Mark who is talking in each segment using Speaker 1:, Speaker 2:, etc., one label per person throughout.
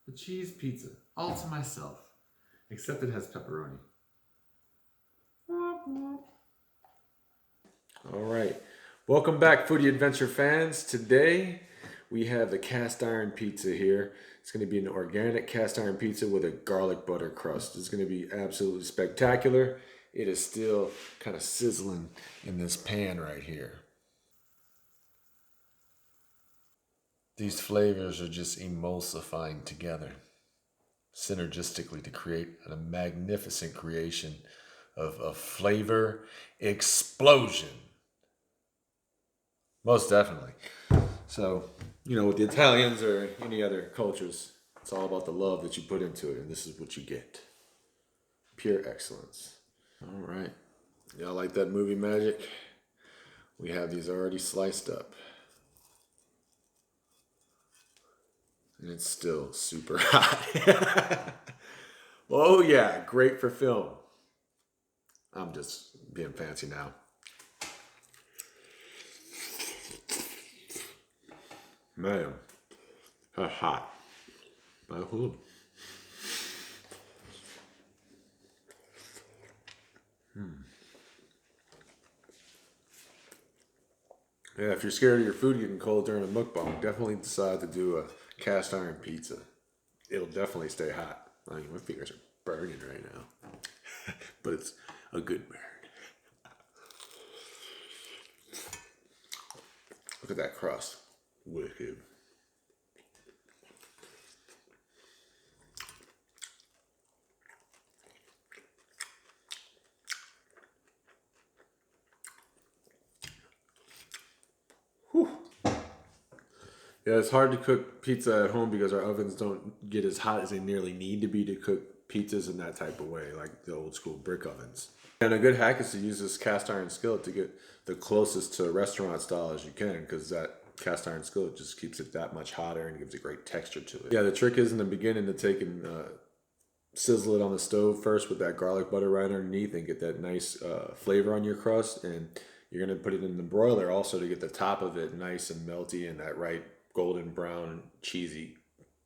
Speaker 1: a cheese pizza, all to myself, except it has pepperoni. All right, welcome back, Foodie Adventure fans. Today we have the cast iron pizza here. It's going to be an organic cast iron pizza with a garlic butter crust. It's going to be absolutely spectacular. It is still kind of sizzling in this pan right here. These flavors are just emulsifying together synergistically to create a magnificent creation of a flavor explosion. Most definitely. So, with the Italians or any other cultures, it's all about the love that you put into it, and this is what you get. Pure excellence. All right. Y'all like that movie magic? We have these already sliced up. And it's still super hot. Oh yeah, great for film. I'm just being fancy now. Man, that's hot. By who? Yeah, if you're scared of your food getting cold during a mukbang, definitely decide to do a cast iron pizza. It'll definitely stay hot. I mean, my fingers are burning right now. But it's a good burn. Look at that crust. Wicked. Whew. Yeah, it's hard to cook pizza at home because our ovens don't get as hot as they nearly need to be to cook pizzas in that type of way, like the old school brick ovens. And a good hack is to use this cast iron skillet to get the closest to restaurant style as you can, because that cast iron skillet just keeps it that much hotter and gives a great texture to it. Yeah, the trick is in the beginning to take and sizzle it on the stove first with that garlic butter right underneath and get that nice flavor on your crust. And you're going to put it in the broiler also to get the top of it nice and melty and that right golden brown cheesy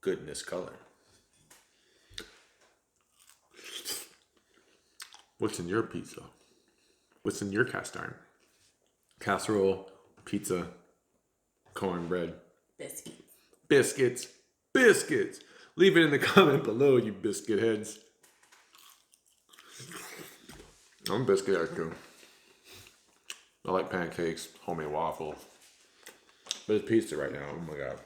Speaker 1: goodness color. What's in your pizza? What's in your cast iron? Casserole, pizza, cornbread, biscuits. Leave it in the comment below, you biscuit heads. I'm a biscuit head too. I like pancakes, homemade waffles. But it's pizza right now. Oh my god.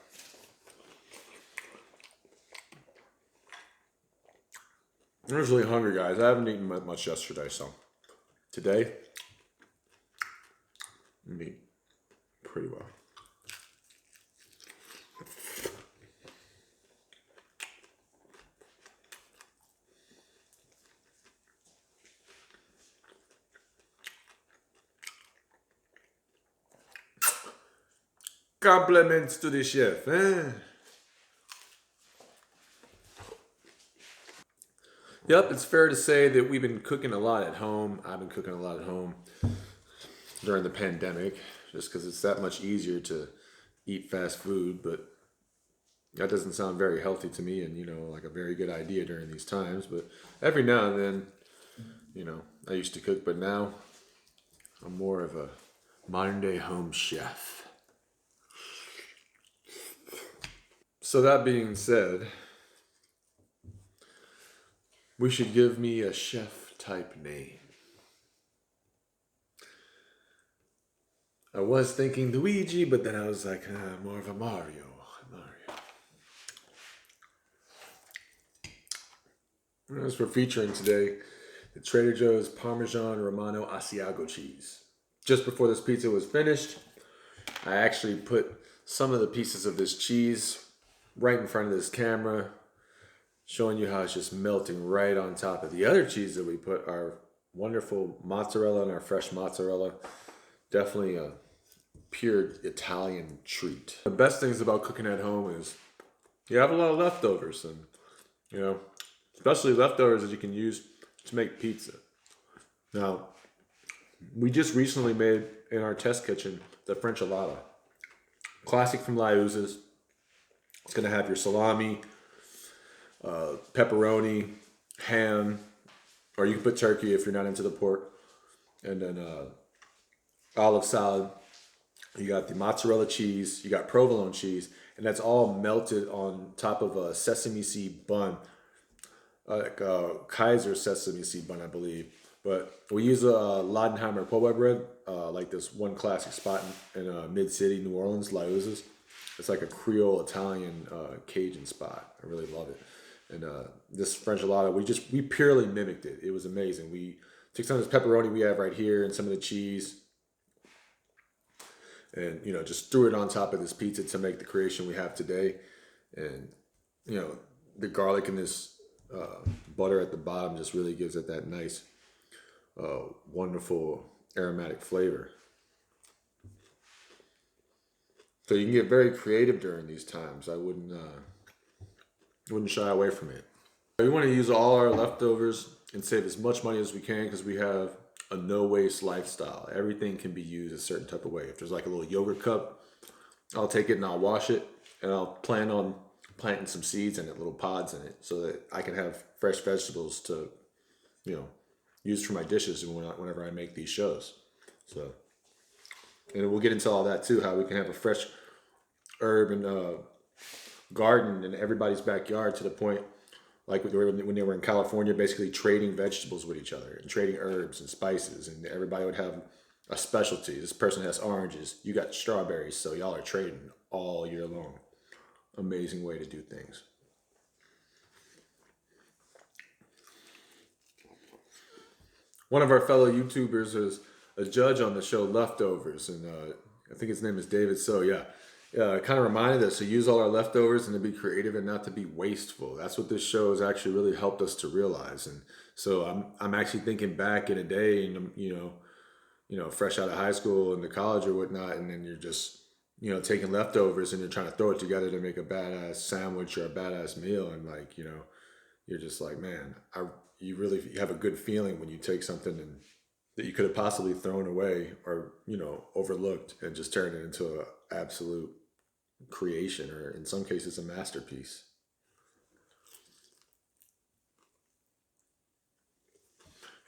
Speaker 1: I'm just really hungry, guys. I haven't eaten much yesterday, so today, I'm eating pretty well. Compliments to the chef, eh? Yep, it's fair to say that we've been cooking a lot at home. I've been cooking a lot at home during the pandemic, just because it's that much easier to eat fast food, but that doesn't sound very healthy to me and, like a very good idea during these times. But every now and then, I used to cook, but now I'm more of a modern day home chef. So that being said, we should give me a chef type name. I was thinking Luigi, but then I was like, more of a Mario. As we're featuring today, the Trader Joe's Parmesan Romano Asiago cheese. Just before this pizza was finished, I actually put some of the pieces of this cheese right in front of this camera, showing you how it's just melting right on top of the other cheese that we put, our wonderful mozzarella and our fresh mozzarella. Definitely a pure Italian treat. The best things about cooking at home is you have a lot of leftovers, and especially leftovers that you can use to make pizza. Now, we just recently made in our test kitchen the Frenchilada. Classic from Liuz's. It's going to have your salami, pepperoni, ham, or you can put turkey if you're not into the pork, and then olive salad. You got the mozzarella cheese, you got provolone cheese, and that's all melted on top of a sesame seed bun, like Kaiser sesame seed bun, I believe. But we use a Laudenheimer po' boy bread, like this one classic spot in Mid-City, New Orleans, Lauz's. It's like a Creole Italian Cajun spot. I really love it. And this French gelato, we purely mimicked it. It was amazing. We took some of this pepperoni we have right here and some of the cheese, and just threw it on top of this pizza to make the creation we have today. And the garlic and this butter at the bottom just really gives it that nice wonderful aromatic flavor. So you can get very creative during these times. I wouldn't shy away from it. We want to use all our leftovers and save as much money as we can, because we have a no-waste lifestyle. Everything can be used a certain type of way. If there's like a little yogurt cup, I'll take it and I'll wash it, and I'll plan on planting some seeds in it, little pods in it, so that I can have fresh vegetables to, use for my dishes whenever I make these shows. So, and we'll get into all that too, how we can have a fresh herb and garden in everybody's backyard, to the point like when they were in California, basically trading vegetables with each other and trading herbs and spices, and everybody would have a specialty. This person has oranges, you got strawberries, so y'all are trading all year long. Amazing way to do things. One of our fellow YouTubers is a judge on the show Leftovers, and I think his name is David. So yeah, kind of reminded us to use all our leftovers and to be creative and not to be wasteful. That's what this show has actually really helped us to realize. And so I'm actually thinking back in a day, and fresh out of high school and to college or whatnot, and then you're just taking leftovers and you're trying to throw it together to make a badass sandwich or a badass meal, and you're just like, man, you really have a good feeling when you take something that you could have possibly thrown away or overlooked, and just turn it into an absolute creation, or in some cases a masterpiece.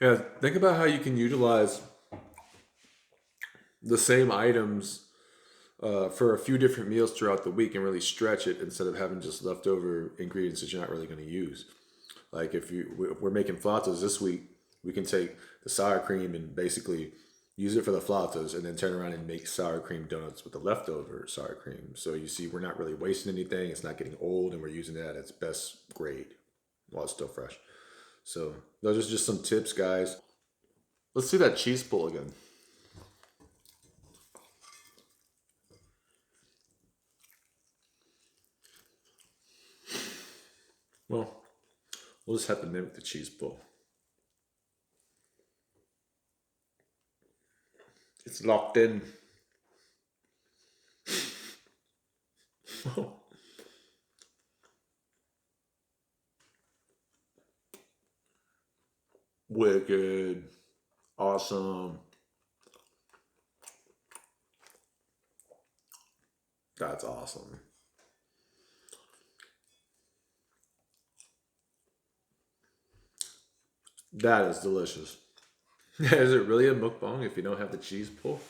Speaker 1: Yeah, think about how you can utilize the same items for a few different meals throughout the week and really stretch it, instead of having just leftover ingredients that you're not really going to use. Like if we're making flautas this week, we can take the sour cream and basically use it for the flautas, and then turn around and make sour cream donuts with the leftover sour cream. So you see, we're not really wasting anything. It's not getting old, and we're using it at its best grade while it's still fresh. So those are just some tips, guys. Let's do that cheese pull again. Well, we'll just have to mimic the cheese pull. It's locked in. Wicked. Awesome. That's awesome. That is delicious. Is it really a mukbang if you don't have the cheese pull?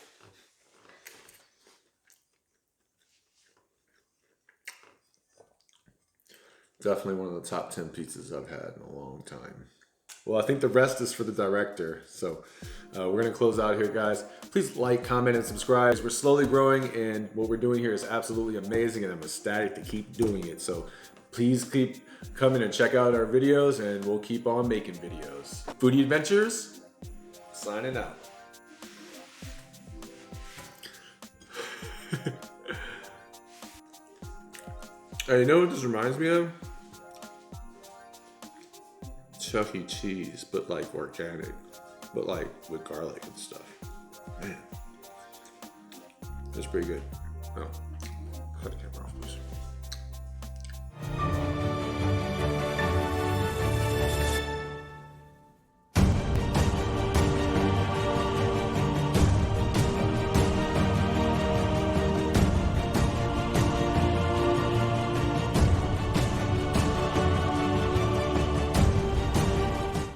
Speaker 1: Definitely one of the top 10 pizzas I've had in a long time. Well, I think the rest is for the director. So we're going to close out here, guys. Please like, comment, and subscribe. We're slowly growing, and what we're doing here is absolutely amazing, and I'm ecstatic to keep doing it. So please keep coming and check out our videos, and we'll keep on making videos. Foodie Adventures, signing out. Hey, you know what this reminds me of? Chuck E. Cheese, but like organic, but like with garlic and stuff. Man, that's pretty good. Oh.